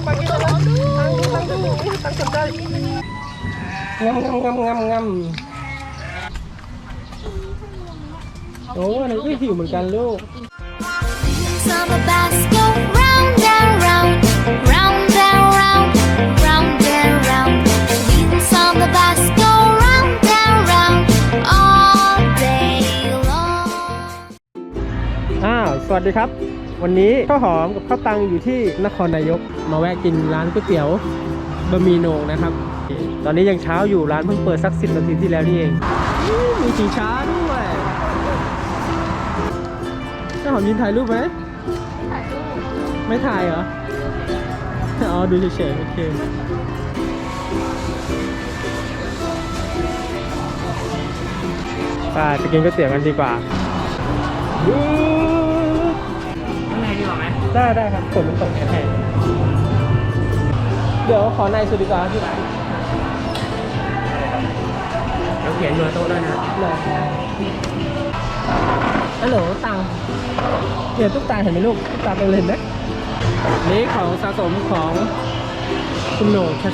ปากินอะไรตั้งดูตั้งสนใจงำโอ้อันนี้ก็หิวเหมือนกันลูกSummer bass go round and round, round and round, round and round. Sweet summer bass go round and round all day long. สวัสดีครับวันนี้ข้าวหอมกับข้าวตังอยู่ที่นครนายกมาแวะกินร้านก๋วยเตี๋ยวบะหมี่โหน่งนะครับตอนนี้ยังเช้าอยู่ร้านเพิ่งเปิดสัก10 นาทีที่แล้วนี่เองมีชิงช้าด้วยข้าวหอมยินถ่ายรูปไหมไม่ถ่ายเหรออ๋อดูเฉยๆโอเคไปกินก๋วยเตี๋ยวกันดีกว่าข้างในดีกว่าไหมได้ครับฝนมันตกแห้งเดี๋ยวขอในสุดดีกว่าที่ไหนเราเขียนเบอร์โต๊ะด้วยนะฮัลโหลตังเนี่ยตุ๊กตาเห็นไหมลูกตุ๊กตาเป็นเลยไหมนี่ของสะสมของคุณโหน่งชา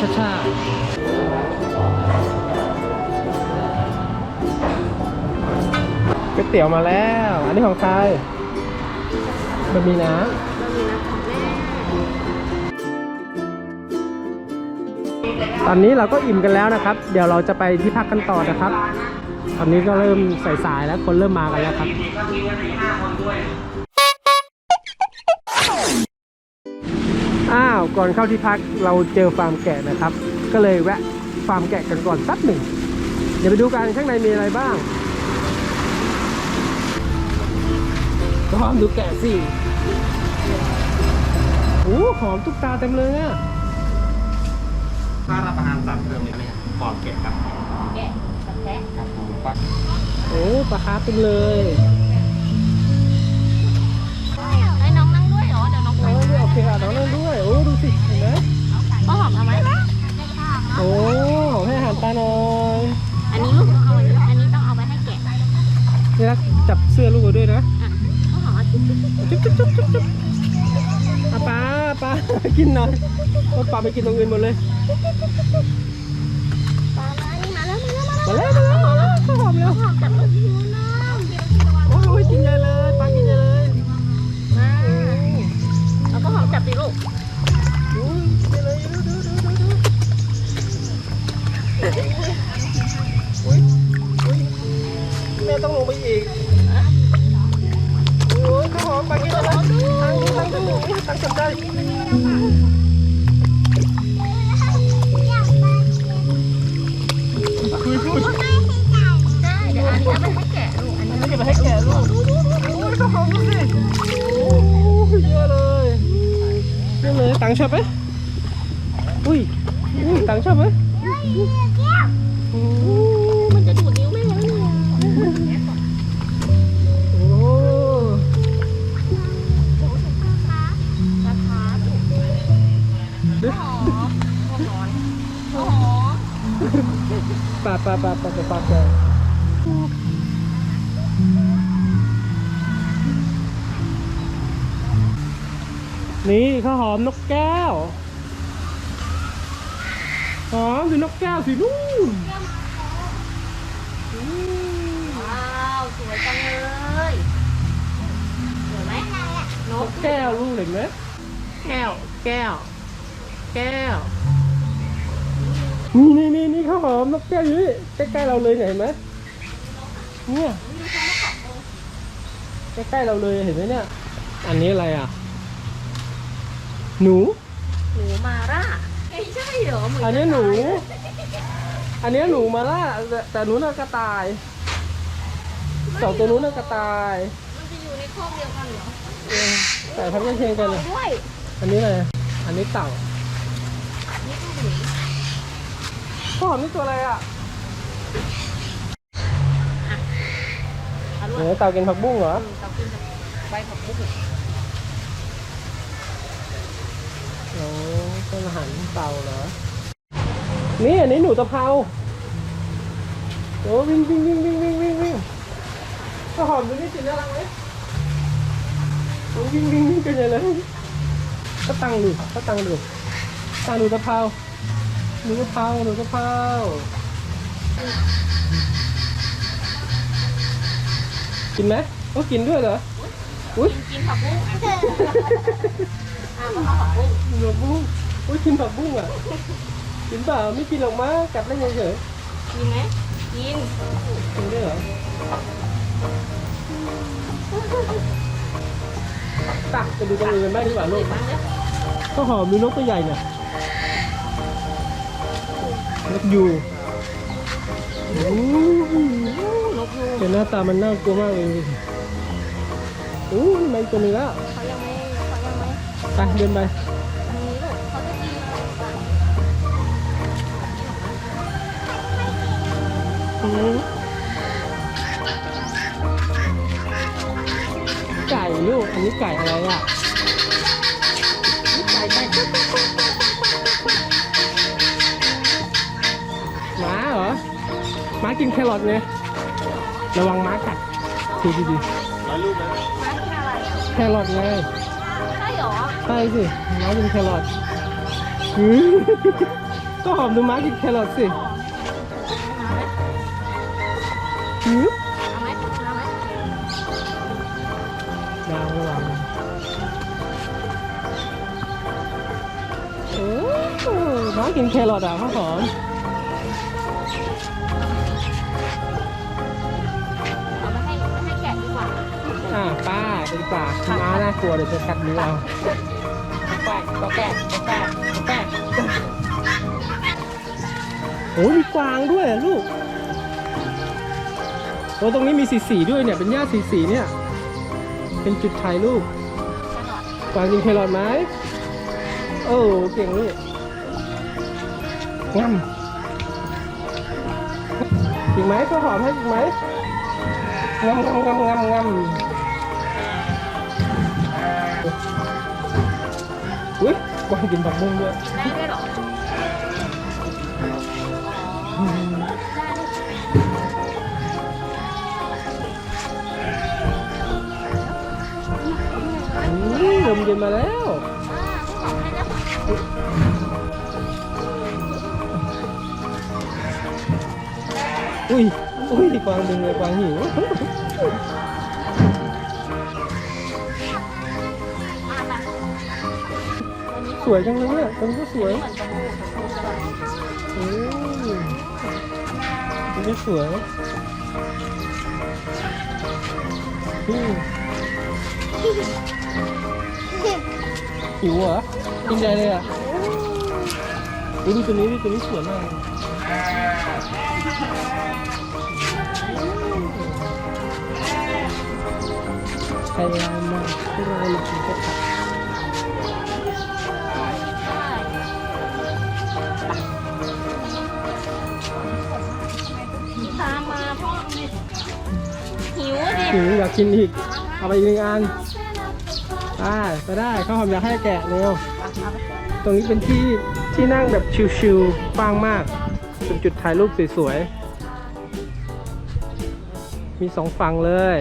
ก๋วยเตี๋ยวมาแล้วอันนี้ของใครบะหมี่น้ำตอนนี้เราก็อิ่มกันแล้วนะครับเดี๋ยวเราจะไปที่พักกันต่อนะครับตอนนี้ก็เริ่มสายๆแล้วคนเริ่มมากันแล้วครับก่อนเข้าที่พักเราเจอฟาร์มแกะนะครับก็เลยแวะฟาร์มแกะกันก่อนสักหนึ่งเดี๋ยวไปดูกันข้างในมีอะไรบ้างก็หอมดูแกะสิโอ้หอมตุ๊กตาเต็มเลยอ่ะถ้ารับประทานสัตว์เพิ่มเนี่ยปอดแกะครับแกะกับแพะครับโอ้ปลาคาร์ฟเต็มเลยให้น้องนั่งด้วยเหรอเดี๋ยวน้องไปโอเคอ่ะน้องนั่งด้วยโอ้ดูสิเห็นไหมก็หอมเอาไหมโอ้ให้อาหารปลาหน่อยอันนี้ลูกเอาอันนี้ต้องเอาไปให้แกะนี่นะจับเสื้อลูกไว้ด้วยนะก็หอมจุ๊บปลากินหน่อยปลาไปกินตรงอื่นหมดเลยปลานี่มาแล้วข้าวหอมแล้วจับลูกยูน้โอ้ยกินใหญ่เลยปลากินใหญ่เลยมาแล้วก็หอมจับดิลูกกินเลยแม่ต้องลงไปอีกโอ้ยข้าวหอมปลากินอะไรตั้งสนใจเดี๋ยวอันนี้ไม่ให้แกะลูกอันนี้ไม่เก็บไปให้แกะลูกโอ้ยข้าวหอมดูสิโอ้ยเยอะเลยตังชอบไหมอุ้ยตังชอบไหมมันจะดูดนิ้วไม่ไหวเลยโอ้ราคาถูกปลาแกนี่ข้าวหอมนกแก้วหอมดูนกแก้วสิลูกว้าวสวยจังเลยสวยไหมนกแก้วลูกเห็นไหมแก้วนี่ข้าวหอมนกแก้วอยู่นี่ใกล้ๆเราเลยเห็นไหมเนี่ยใกล้ๆเราเลยเห็นไหมเนี่ยอันนี้อะไรอ่ะหนูมาล่าไม่ใช่เหรออันนี้หนูมาล่าแต่หนูน่ากระต่ายสองตัวนู้นน่ากระต่ายมันจะอยู่ในคอกเดียวกันเหรอแต่พันธุ์เชียงกันเลยอันนี้อะไรอันนี้เต่าข้าวหอมนี่ตัวอะไรอ่ะเต่ากินผักบุ้งเหรอเต่ากินใบผักบุ้งโอ้เป็นอาหารเต่าเหรอนี่อันนี้หนูตะเภาโอ้วิ่งข้าวหอมดูนี่สิน่ารักไหมวิ่งกันใหญ่เลยก็ตั้งดู หนูกะเพราหนูกะเพราหนูกะเพรากินไหมต้องกินด้วยเหรออุ้ย กินผักบุ้ง หนูบุ้งอุ้ยกินผักบุ้งอ่ะกินเปล่าไม่กินหรอกมั้งกัดได้เฉย กินไหมกิน ๆกินด้วยเหรอตักไปดูตัวอื่นกันบ้างดีกว่าลูก บ้างเนี่ย ข้าวหอมมีนกตัวใหญ่เนี่ยนกยูงโอ้โห นกยูง แต่หน้าตามันน่ากลัวมากเลยโอ้ยมันตัวนึงแล้ว เขายังไม่ ไปเดินไป อันนี้ลูกเขาจะกิน อืมไก่ลูกอันนี้ไก่อะไรอ่ะ ไก่ไก่ หมาเหรอหมากินแครอทไงระวังหมากัดดูดี ร้อยลูกนะ ม้ากินอะไรอ่ะ ๆแครอทไง ใช่หรอ ใช่สิหมากินแครอทอืมก็หอมดูหมากินแครอทสิอืม เอาไหมเอาไหม ดาวระวังโอ้หมากินแครอทอ่ะข้าวหอม เอามาให้แกะดีกว่า ป้าเป็นป่าม้าน่ากลัวเดี๋ยวจะกัดมือเอา แกะก็แกะก็แกะก็แกะ โอ้มีกวางด้วยอะลูกโอ้ตรงนี้มีสีด้วยเนี่ยเป็นหญ้าสีเนี่ย เป็นจุดถ่ายรูปกวางกินแครอทไหมโอ้เก่งเลยงั้มจริงไหมข้าวหอมให้จริงไหมงำอุ้ยกวางกินผักบุ้งด้วย ได้ด้วยหรอ ลมเย็นมาแล้วอุ้ยกวางดึงเลยกวางหิวสวยจังเลยเนี่ยตรงนี้ก็สวยโอ้ยตรงนี้สวยหิวเหรอกินใจเลยอ่ะดูตัวนี้สวยมากใครลายมาที่ลายมาถึงจะขัด ตามมาพ่อหิวดิ หิวอยากกินอีกเอาไปอีกหนึ่งอันก็ได้ข้าวหอมอยากให้แกะเร็วตรงนี้เป็นที่นั่งแบบชิลๆกว้างมากเป็นจุดถ่ายรูปสวยๆมี2ฝั่งเลย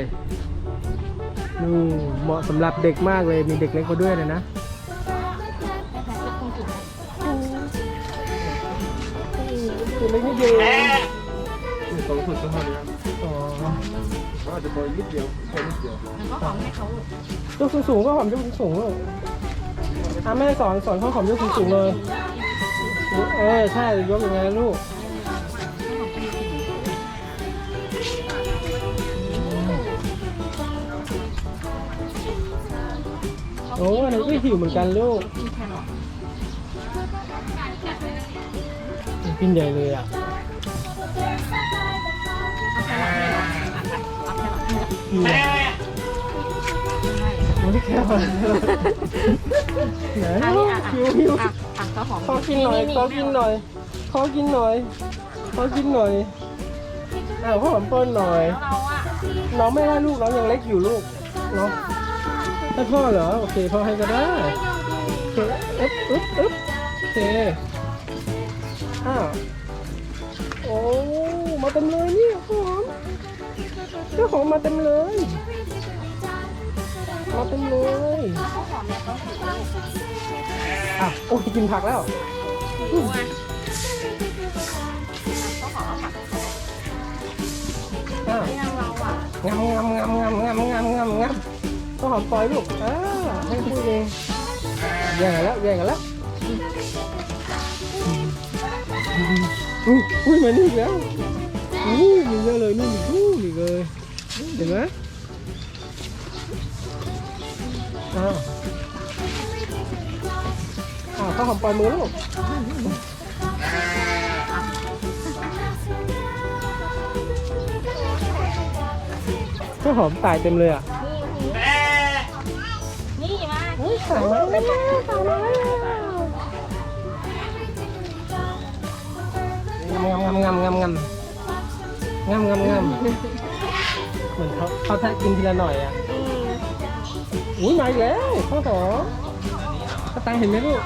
เหมาะสำหรับเด็กมากเลยมีเด็กเล็กมาด้วยเลยนะตัวเล็กนิดเดียว สองคนก็เท่านี้ครับ อ๋อ เขาอาจจะบอยนิดเดียวแค่นิดเดียว แล้วก็หอมให้เขาลูก ยกสูงๆก็หอมยกสูงๆเลยแม่สอนข้าวหอมยกสูงๆเลยใช่ยกยังไงลูกโอ้อันนี้ก็หิวเหมือนกันลูก กินแครอท กินใหญ่เลยอ่ะ เอาแครอทให้เหรอมันไม่แค่อะไรไหน อันนี้อ่ะ หิว ก็หอม ขอกินหน่อยอ้าวข้าวหอมป้อนหน่อย แล้วเราอ่ะ น้องไม่ได้ลูกน้องยังเล็กอยู่ลูกเนาะให้พ่อเหรอโอเคพ่อให้ก็ได้โอเคอึ๊บโอเคโอ้มาเต็มเลยนี่ข้าวหอมเจ้าของมาเต็มเลยมาเต็มเลย ข้าวหอมเนี่ยเขาถือ อ่ะโอ้ยกินผักแล้ว หิวอ่ะต้องขอเอาผัก อ้าว ไม่เอาเราอ่ะ งามต้องหอมปล่อยลูกให้พูดเองแย่งกันแล้วอุ้ยมานี่อีกแล้วมีเยอะเลยนู่นอีกเลยเห็นไหมข้าวหอมปล่อยมือลูกข้าวหอมตายเต็มเลยอ่ะ นี่มา สาวมาแล้วงามเหมือนเขาแทะกินทีละหน่อยอ่ะอุ้ยมาอีกแล้วข้าวหอมกระต่ายเห็นไหมลูก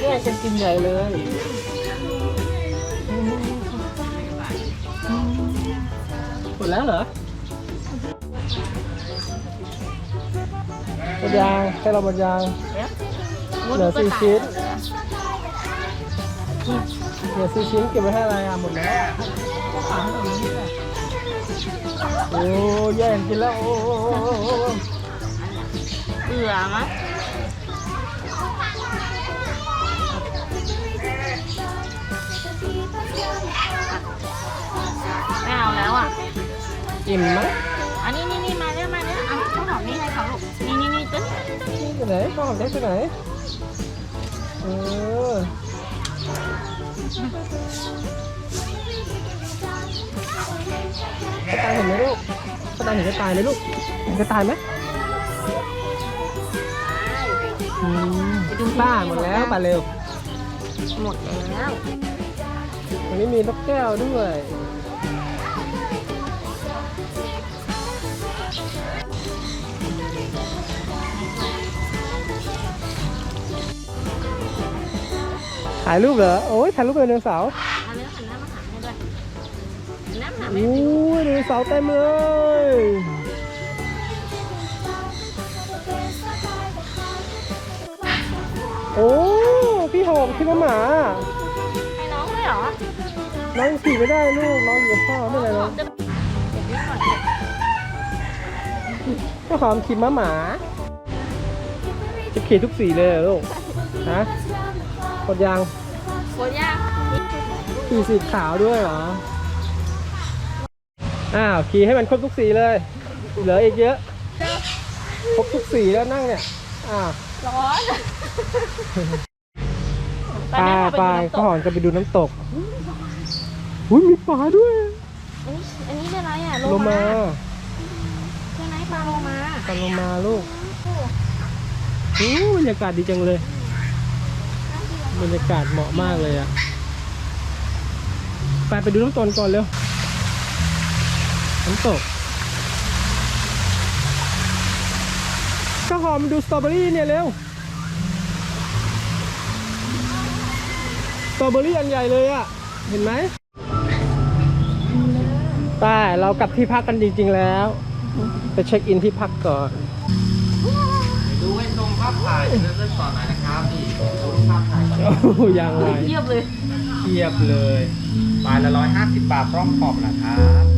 แยกกันกินใหญ่เลยหมดแล้วเหรอหมดยางให้เราหมดยางเหลือ4 ชิ้นเก็บไว้ให้อะไรหมดแล้วโอ้แย่งกินแล้วโอ้ เบื่อมั้ยไม่เอาแล้วอ่ะ อิ่มไหม อันนี้มาเนี่ยเอาข้าวหอมนี่ให้เขาลูกนี่ตึ๊ด ไปไหนข้าวหอมได้ไปไหนกระต่ายเห็นไหมลูกกระต่ายเห็นกระต่ายไหมลูกเห็นกระต่ายไหมป้าหมดแล้วป้าเร็ว หมดแล้ว วันนี้มีนกแก้วด้วยถ่ายรูปเหรอโอ้ยถ่ายรูปไดโนเสาร์ เอาเนื้อหันหน้ามาหาให้ด้วยหันหน้ามาหาแม่ โอ้ยไดโนเสาร์เต็มเลยโอ้พี่หอมคิดว่าหมา ให้น้องด้วยเหรอ น้องขี่ไม่ได้ลูกน้องอยู่กับพ่อไม่เป็นไรหรอก เดี๋ยวนี้ก่อน เจ้าหอมขี่ม้าหมาจะขี่ทุกสีเลยเหรอลูกฮะกดยาง หมดยัง ขี่สีขาวด้วยเหรอขี่ให้มันครบทุกสีเลยเหลืออีกเยอะครบทุกสีแล้วนั่งเนี่ยร้อน ไปก็หอนจะไปดูน้ำตกอุ้ยมีปลาด้วย อันนี้เป็นอะไรอ่ะ โลมา ใช่ไหมปลาโลมา ปลาโลมาลูกบรรยากาศดีจังเลยบรรยากาศเหมาะมากเลยอ่ะไปดูน้ำตกก่อนเร็วน้ำตกก็หอมดูสตรอเบอรี่เนี่ยเร็วสตรอเบอรี่อันใหญ่เลยอ่ะเห็นไหมเรากลับที่พักกันจริงๆแล้วไปเช็คอินที่พักก่อน ดูให้ชมภาพถ่ายเริ่มก่อนหน่อยนะครับนี่ดูภาพถ่าย โอ้ยังไง เทียบเลย เทียบเลยบาทละ150 บาทพร้อมขอบนะครับ